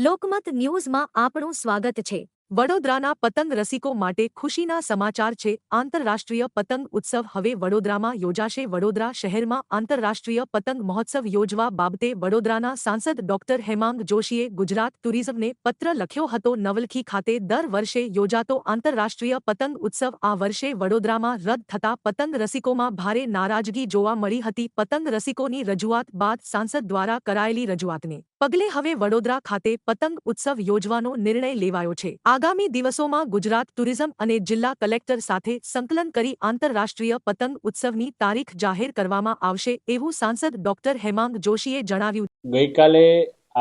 લોકમત ન્યૂઝમાં આપનું સ્વાગત છે। વડોદરાના પતંગ રસિકો માટે ખુશીના સમાચાર છે। આંતરરાષ્ટ્રીય પતંગ ઉત્સવ હવે વડોદરામાં યોજાશે। વડોદરા શહેરમાં આંતરરાષ્ટ્રીય પતંગ મહોત્સવ યોજવા બાબતે વડોદરાના સાંસદ ડોક્ટર હેમાંગ જોશીએ ગુજરાત ટુરિઝમને પત્ર લખ્યો હતો। નવલખી ખાતે દર વર્ષે યોજાતો આંતરરાષ્ટ્રીય પતંગ ઉત્સવ આ વર્ષે વડોદરામાં રદ થતા પતંગ રસિકોમાં ભારે નારાજગી જોવા મળી હતી। પતંગ રસિકોની રજૂઆત બાદ સાંસદ દ્વારા કરાયેલી રજૂઆતને પગલે હવે વડોદરા ખાતે પતંગ ઉત્સવ યોજવાનો નિર્ણય લેવાયો છે। આગામી દિવસોમાં ગુજરાત ટુરિઝમ અને જિલ્લા કલેક્ટર સાથે સંકલન કરી આંતરરાષ્ટ્રીય પતંગ ઉત્સવની તારીખ જાહેર કરવામાં આવશે એવું સાંસદ ડોક્ટર હેમાંગ જોશીએ જણાવ્યું। ગઈકાલે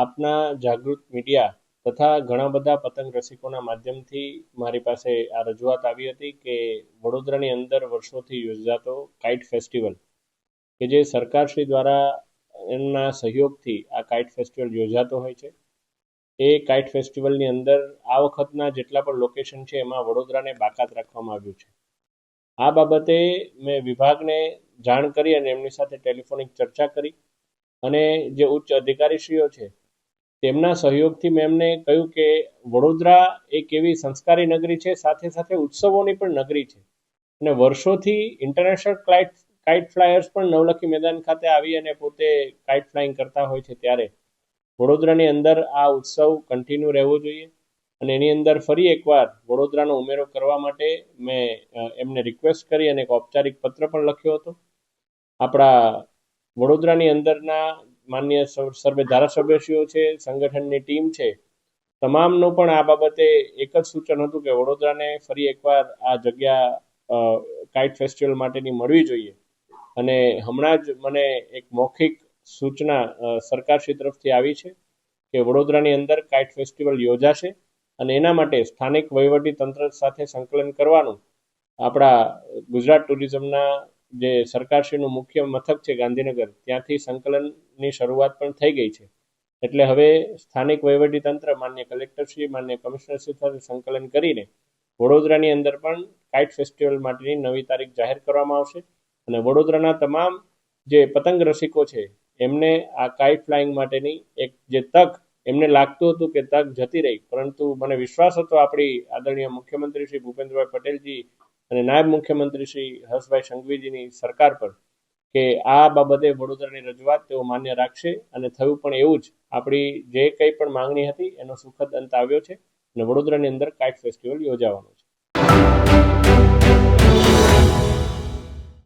આપના જાગૃત મીડિયા તથા ઘણા બધા પતંગ રસિકોના માધ્યમથી મારી પાસે આ રજૂઆત આવી હતી કે વડોદરાની અંદર વર્ષોથી યોજાતો કાઇટ ફેસ્ટિવલ કે જે સરકારશ્રી દ્વારા એમના સહયોગથી આ કાઇટ ફેસ્ટિવલ યોજાતો હોય છે। એ કાઇટ ફેસ્ટિવલની અંદર આ વખતના જેટલા પણ લોકેશન છે એમાં વડોદરાને બાકાત રાખવામાં આવ્યું છે। આ બાબતે મેં વિભાગને જાણ કરી અને એમની સાથે ટેલિફોનિક ચર્ચા કરી અને જે ઉચ્ચ અધિકારીશ્રીઓ છે તેમના સહયોગથી મેં એમને કહ્યું કે વડોદરા એક એવી સંસ્કારી નગરી છે, સાથે સાથે ઉત્સવોની પણ નગરી છે અને વર્ષોથી ઇન્ટરનેશનલ કાઇટ ફ્લાયર્સ પણ નવલખી મેદાન ખાતે આવી અને પોતે કાઇટ ફ્લાઇંગ કરતા હોય છે। ત્યારે વડોદરાની અંદર આ ઉત્સવ કન્ટિન્યુ રહેવો જોઈએ અને એની અંદર ફરી એકવાર વડોદરાનો ઉમેરો કરવા માટે મેં એમને રિક્વેસ્ટ કરી અને એક ઔપચારિક પત્ર પણ લખ્યો હતો। આપણા વડોદરાની અંદરના માનનીય સર્વે ધારાસભ્યશ્રીઓ છે, સંગઠનની ટીમ છે, તમામનું પણ આ બાબતે એક જ સૂચન હતું કે વડોદરાને ફરી એકવાર આ જગ્યા કાઇટ ફેસ્ટિવલ માટેની મળવી જોઈએ અને હમણાં જ મને એક મૌખિક સૂચના સરકારશ્રી તરફથી આવી છે કે વડોદરાની અંદર કાઇટ ફેસ્ટિવલ યોજાશે અને એના માટે સ્થાનિક વહીવટી તંત્ર સાથે સંકલન કરવાનું આપણા ગુજરાત ટુરિઝમના જે સરકારશ્રીનું મુખ્ય મથક છે ગાંધીનગર, ત્યાંથી સંકલનની શરૂઆત પણ થઈ ગઈ છે। એટલે હવે સ્થાનિક વહીવટી તંત્ર માન્ય કલેક્ટરશ્રી, માન્ય કમિશનરશ્રી સાથે સંકલન કરીને વડોદરાની અંદર પણ કાઇટ ફેસ્ટિવલ માટેની નવી તારીખ જાહેર કરવામાં આવશે અને વડોદરાના તમામ જે પતંગ રસિકો છે એમને આ કાઇટ ફ્લાઇંગ માટેની એક જે તક એમને લાગતું હતું કે તક જતી રહી, પરંતુ મને વિશ્વાસ હતો આપણી આદરણીય મુખ્યમંત્રી શ્રી ભૂપેન્દ્રભાઈ પટેલજી અને નાયબ મુખ્યમંત્રી શ્રી હર્ષભાઈ સંઘવીજીની સરકાર પર કે આ બાબતે વડોદરાની રજૂઆત તેઓ માન્ય રાખશે અને થયું પણ એવું જ। આપણી જે કંઈ પણ માંગણી હતી એનો સુખદ અંત આવ્યો છે અને વડોદરાની અંદર કાઇટ ફેસ્ટિવલ યોજાવાનો છે।